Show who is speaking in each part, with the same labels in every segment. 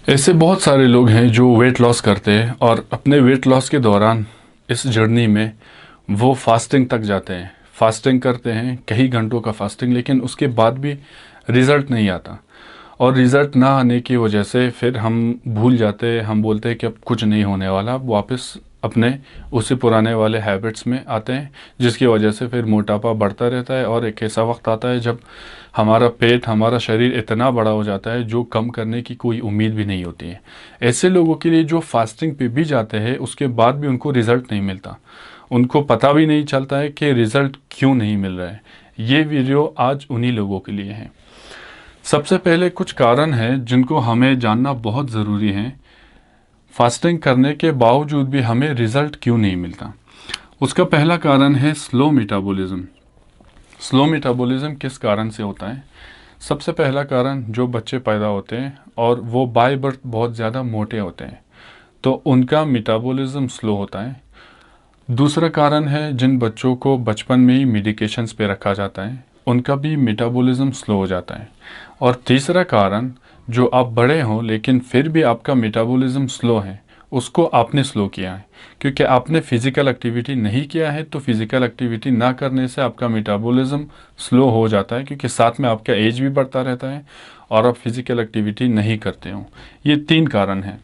Speaker 1: ऐसे बहुत सारे लोग हैं जो वेट लॉस करते हैं और अपने वेट लॉस के दौरान इस जर्नी में वो फास्टिंग तक जाते हैं। फास्टिंग करते हैं, कई घंटों का फास्टिंग, लेकिन उसके बाद भी रिज़ल्ट नहीं आता। और रिज़ल्ट ना आने की वजह से फिर हम भूल जाते हैं, हम बोलते हैं कि अब कुछ नहीं होने वाला, अब वापस अपने उसी पुराने वाले हैबिट्स में आते हैं, जिसकी वजह से फिर मोटापा बढ़ता रहता है। और एक ऐसा वक्त आता है जब हमारा पेट, हमारा शरीर इतना बड़ा हो जाता है जो कम करने की कोई उम्मीद भी नहीं होती है। ऐसे लोगों के लिए जो फास्टिंग पे भी जाते हैं उसके बाद भी उनको रिज़ल्ट नहीं मिलता, उनको पता भी नहीं चलता है कि रिज़ल्ट क्यों नहीं मिल रहा है। ये वीडियो आज उन्हीं लोगों के लिए है। सबसे पहले कुछ कारण हैं जिनको हमें जानना बहुत ज़रूरी है। फास्टिंग करने के बावजूद भी हमें रिज़ल्ट क्यों नहीं मिलता? उसका पहला कारण है स्लो मेटाबॉलिज्म। स्लो मेटाबॉलिज्म किस कारण से होता है? सबसे पहला कारण, जो बच्चे पैदा होते हैं और वो बाय बर्थ बहुत ज़्यादा मोटे होते हैं, तो उनका मेटाबॉलिज्म स्लो होता है। दूसरा कारण है, जिन बच्चों को बचपन में ही मेडिकेशंस पे रखा जाता है, उनका भी मेटाबॉलिज्म स्लो हो जाता है। और तीसरा कारण, जो आप बड़े हों लेकिन फिर भी आपका मेटाबॉलिज्म स्लो है, उसको आपने स्लो किया है, क्योंकि आपने फ़िज़िकल एक्टिविटी नहीं किया है। तो फ़िज़िकल एक्टिविटी ना करने से आपका मेटाबॉलिज्म स्लो हो जाता है, क्योंकि साथ में आपका एज भी बढ़ता रहता है और आप फ़िज़िकल एक्टिविटी नहीं करते हो। ये 3 कारण हैं।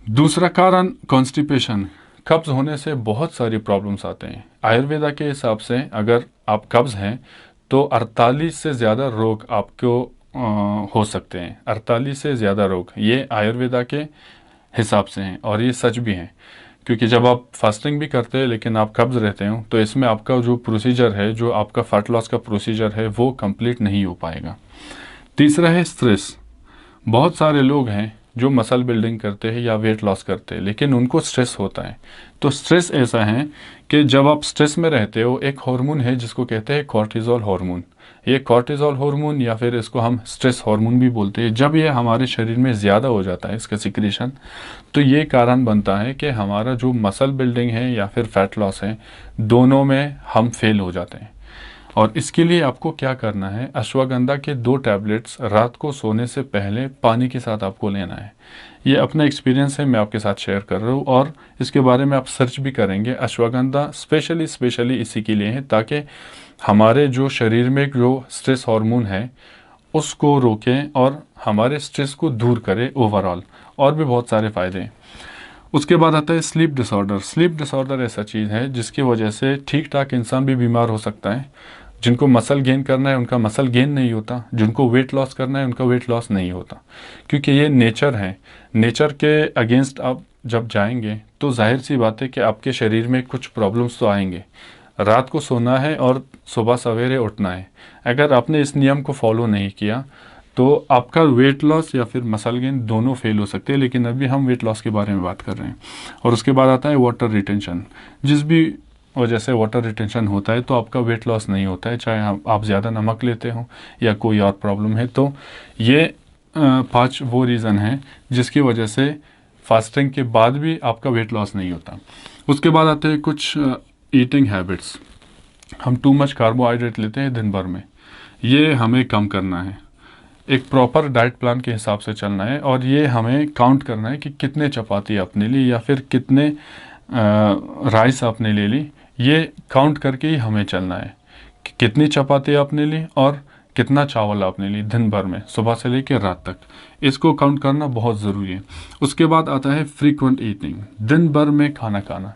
Speaker 1: दूसरा कारण कॉन्स्टिपेशन। कब्ज़ होने से बहुत सारी प्रॉब्लम्स आते हैं। आयुर्वेदा के हिसाब से अगर आप कब्ज़ हैं तो 48 से ज़्यादा रोग आपको हो सकते हैं। 48 से ज़्यादा रोग, ये आयुर्वेदा के हिसाब से हैं और ये सच भी हैं। क्योंकि जब आप फास्टिंग भी करते हैं लेकिन आप कब्ज़ रहते हो, तो इसमें आपका जो प्रोसीजर है, जो आपका फैट लॉस का प्रोसीजर है, वो कंप्लीट नहीं हो पाएगा। तीसरा है स्ट्रेस। बहुत सारे लोग हैं जो मसल बिल्डिंग करते हैं या वेट लॉस करते हैं, लेकिन उनको स्ट्रेस होता है। तो स्ट्रेस ऐसा है कि जब आप स्ट्रेस में रहते हो, एक हार्मोन है जिसको कहते हैं कॉर्टिज़ोल हार्मोन। ये कॉर्टिज़ोल हार्मोन, या फिर इसको हम स्ट्रेस हार्मोन भी बोलते हैं, जब ये हमारे शरीर में ज़्यादा हो जाता है इसका सिक्रेशन, तो ये कारण बनता है कि हमारा जो मसल बिल्डिंग है या फिर फैट लॉस है, दोनों में हम फेल हो जाते हैं। और इसके लिए आपको क्या करना है, अश्वगंधा के 2 टैबलेट्स रात को सोने से पहले पानी के साथ आपको लेना है। ये अपना एक्सपीरियंस है, मैं आपके साथ शेयर कर रहा हूँ, और इसके बारे में आप सर्च भी करेंगे। अश्वगंधा स्पेशली इसी के लिए है, ताकि हमारे जो शरीर में जो स्ट्रेस हार्मोन है उसको रोकें और हमारे स्ट्रेस को दूर करे ओवरऑल। और भी बहुत सारे फ़ायदे हैं। उसके बाद आता है स्लीप डिसऑर्डर। स्लीप डिसऑर्डर ऐसा चीज़ है जिसकी वजह से ठीक ठाक इंसान भी बीमार हो सकता है। जिनको मसल गेन करना है उनका मसल गेन नहीं होता, जिनको वेट लॉस करना है उनका वेट लॉस नहीं होता, क्योंकि ये नेचर है। नेचर के अगेंस्ट आप जब जाएंगे तो जाहिर सी बात है कि आपके शरीर में कुछ प्रॉब्लम्स तो आएंगे। रात को सोना है और सुबह सवेरे उठना है। अगर आपने इस नियम को फॉलो नहीं किया तो आपका वेट लॉस या फिर मसल गेन दोनों फेल हो सकते हैं। लेकिन अभी हम वेट लॉस के बारे में बात कर रहे हैं। और उसके बाद आता है वाटर रिटेंशन। जिस भी वजह से वाटर रिटेंशन होता है तो आपका वेट लॉस नहीं होता है, चाहे आप ज़्यादा नमक लेते हो या कोई और प्रॉब्लम है। तो ये 5 वो रीज़न है जिसकी वजह से फास्टिंग के बाद भी आपका वेट लॉस नहीं होता। उसके बाद आते हैं कुछ ईटिंग हैबिट्स। हम टू मच कार्बोहाइड्रेट लेते हैं दिन भर में, ये हमें कम करना है। एक प्रॉपर डाइट प्लान के हिसाब से चलना है, और ये हमें काउंट करना है कि कितने चपाती आपने ली या फिर कितने राइस आपने ले ली। ये काउंट करके ही हमें चलना है कि कितनी चपाती आपने ली और कितना चावल आपने ली दिन भर में, सुबह से लेकर रात तक। इसको काउंट करना बहुत ज़रूरी है। उसके बाद आता है फ्रीक्वेंट ईटिंग, दिन भर में खाना खाना।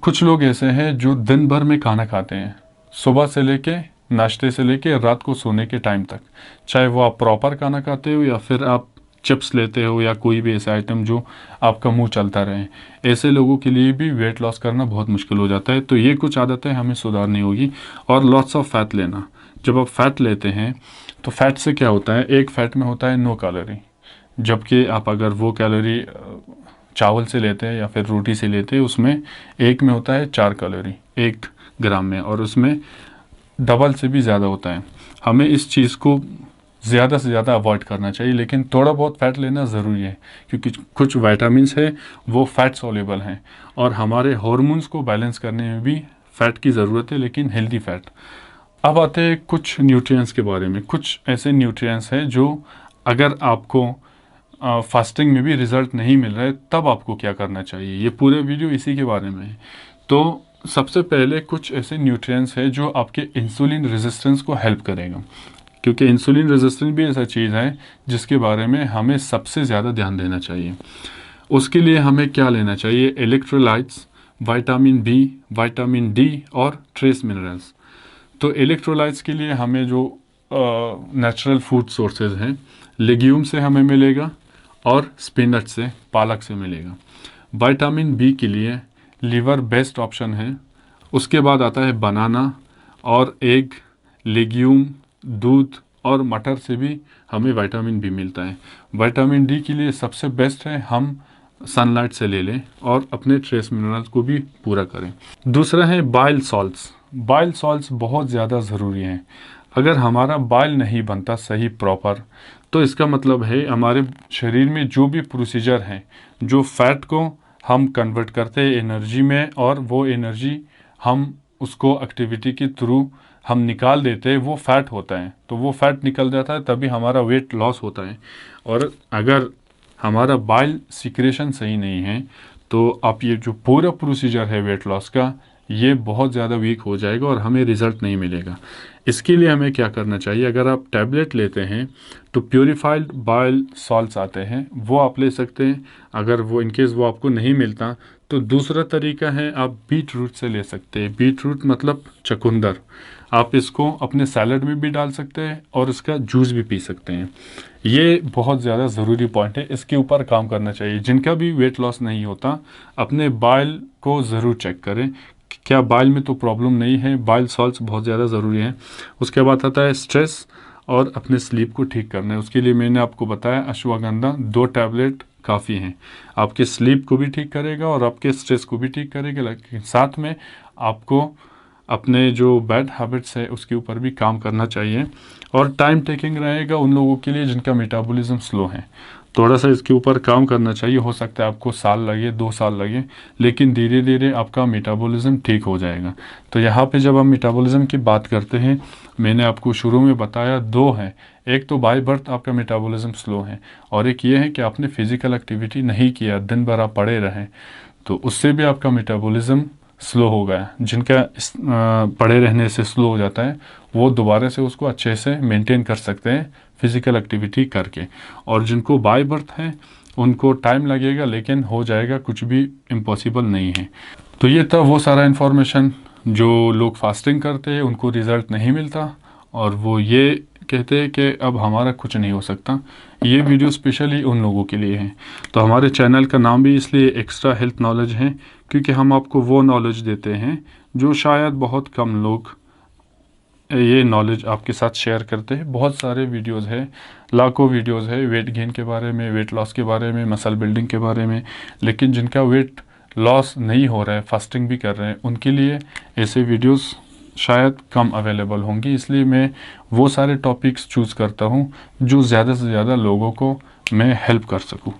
Speaker 1: कुछ लोग ऐसे हैं जो दिन भर में खाना खाते हैं, सुबह से लेके नाश्ते से लेके रात को सोने के टाइम तक। चाहे वो आप प्रॉपर खाना खाते हो या फिर आप चिप्स लेते हो या कोई भी ऐसा आइटम जो आपका मुंह चलता रहे, ऐसे लोगों के लिए भी वेट लॉस करना बहुत मुश्किल हो जाता है। तो ये कुछ आदतें हमें सुधारनी होगी। और लॉट्स ऑफ फैट लेना। जब आप फैट लेते हैं तो फैट से क्या होता है, एक फैट में होता है 9 कैलोरी, जबकि आप अगर वो कैलोरी चावल से लेते हैं या फिर रोटी से लेते हैं, उसमें एक में होता है 4 कैलोरी 1 ग्राम में, और उसमें डबल से भी ज़्यादा होता है। हमें इस चीज़ को ज़्यादा से ज़्यादा अवॉइड करना चाहिए, लेकिन थोड़ा बहुत फ़ैट लेना ज़रूरी है, क्योंकि कुछ विटामिन्स है वो फ़ैट सॉल्युबल हैं, और हमारे हार्मोन्स को बैलेंस करने में भी फ़ैट की ज़रूरत है, लेकिन हेल्दी फ़ैट। अब आते हैं कुछ न्यूट्रिएंट्स के बारे में। कुछ ऐसे न्यूट्रिएंट्स हैं जो अगर आपको फास्टिंग में भी रिज़ल्ट नहीं मिल रहा है, तब आपको क्या करना चाहिए। ये पूरे वीडियो इसी के बारे में है। तो सबसे पहले कुछ ऐसे न्यूट्रिएंट्स हैं जो आपके इंसुलिन रेजिस्टेंस को हेल्प करेगा, क्योंकि इंसुलिन रेजिस्टेंस भी ऐसा चीज़ है जिसके बारे में हमें सबसे ज़्यादा ध्यान देना चाहिए। उसके लिए हमें क्या लेना चाहिए, electrolytes, vitamin B, vitamin D और ट्रेस मिनरल्स। तो इलेक्ट्रोलाइट्स के लिए हमें जो नेचुरल फूड सोर्सेज हैं, लेग्यूम से हमें मिलेगा और स्पिनच से, पालक से मिलेगा। विटामिन बी के लिए लीवर बेस्ट ऑप्शन है। उसके बाद आता है बनाना और एग, लेग्यूम, दूध और मटर से भी हमें विटामिन बी मिलता है। विटामिन डी के लिए सबसे बेस्ट है हम सनलाइट से ले लें और अपने ट्रेस मिनरल्स को भी पूरा करें। दूसरा है बाइल सॉल्ट्स। बाइल सॉल्ट्स बहुत ज़्यादा ज़रूरी हैं। अगर हमारा बाइल नहीं बनता सही प्रॉपर, तो इसका मतलब है हमारे शरीर में जो भी प्रोसीजर हैं, जो फैट को हम कन्वर्ट करते हैं एनर्जी में, और वो एनर्जी हम उसको एक्टिविटी के थ्रू हम निकाल देते हैं, वो फैट होता है। तो वो फैट निकल जाता है, तभी हमारा वेट लॉस होता है। और अगर हमारा बाइल सिक्रेशन सही नहीं है, तो आप ये जो पूरा प्रोसीजर है वेट लॉस का, ये बहुत ज़्यादा वीक हो जाएगा और हमें रिज़ल्ट नहीं मिलेगा। इसके लिए हमें क्या करना चाहिए, अगर आप टैबलेट लेते हैं तो प्योरीफाइड बाइल सॉल्ट्स आते हैं, वो आप ले सकते हैं। अगर वो इनकेस वो आपको नहीं मिलता, तो दूसरा तरीका है आप बीट रूट से ले सकते हैं। बीट रूट मतलब चुकंदर। आप इसको अपने सैलड में भी डाल सकते हैं और इसका जूस भी पी सकते हैं। ये बहुत ज़्यादा ज़रूरी पॉइंट है, इसके ऊपर काम करना चाहिए। जिनका भी वेट लॉस नहीं होता, अपने बाइल को ज़रूर चेक करें, क्या बाइल में तो प्रॉब्लम नहीं है। बाइल सॉल्ट्स बहुत ज़्यादा ज़रूरी हैं। उसके बाद आता है स्ट्रेस और अपने स्लीप को ठीक करना है। उसके लिए मैंने आपको बताया अश्वगंधा 2 टैबलेट काफ़ी हैं। आपके स्लीप को भी ठीक करेगा और आपके स्ट्रेस को भी ठीक करेगा, लेकिन साथ में आपको अपने जो बैड हैबिट्स है उसके ऊपर भी काम करना चाहिए। और टाइम टेकिंग रहेगा उन लोगों के लिए जिनका मेटाबॉलिज्म स्लो है, थोड़ा सा इसके ऊपर काम करना चाहिए। हो सकता है आपको साल लगे, 2 साल लगे, लेकिन धीरे धीरे आपका मेटाबॉलिज्म ठीक हो जाएगा। तो यहाँ पे जब हम मेटाबॉलिज्म की बात करते हैं, मैंने आपको शुरू में बताया 2 हैं। एक तो बाय बर्थ आपका मेटाबॉलिज्म स्लो है, और एक ये है कि आपने फिज़िकल एक्टिविटी नहीं किया, दिन भर आप पड़े रहें, तो उससे भी आपका मेटाबॉलिज्म स्लो हो गया। जिनका पड़े रहने से स्लो हो जाता है, वो दोबारा से उसको अच्छे से मेंटेन कर सकते हैं फिज़िकल एक्टिविटी करके। और जिनको बाय बर्थ है उनको टाइम लगेगा, लेकिन हो जाएगा, कुछ भी इम्पॉसिबल नहीं है। तो ये था वो सारा इन्फॉर्मेशन। जो लोग फास्टिंग करते हैं उनको रिज़ल्ट नहीं मिलता और वो ये कहते हैं कि अब हमारा कुछ नहीं हो सकता। ये वीडियो स्पेशली उन लोगों के लिए है। तो हमारे चैनल का नाम भी इसलिए एक्स्ट्रा हेल्थ नॉलेज है, क्योंकि हम आपको वो नॉलेज देते हैं जो शायद बहुत कम लोग ये नॉलेज आपके साथ शेयर करते हैं। बहुत सारे वीडियोस है, लाखों वीडियोस है वेट गेन के बारे में, वेट लॉस के बारे में, मसल बिल्डिंग के बारे में, लेकिन जिनका वेट लॉस नहीं हो रहा है, फास्टिंग भी कर रहे हैं, उनके लिए ऐसे वीडियोस शायद कम अवेलेबल होंगी। इसलिए मैं वो सारे टॉपिक्स चूज़ करता हूँ जो ज़्यादा से ज़्यादा लोगों को मैं हेल्प कर सकूँ।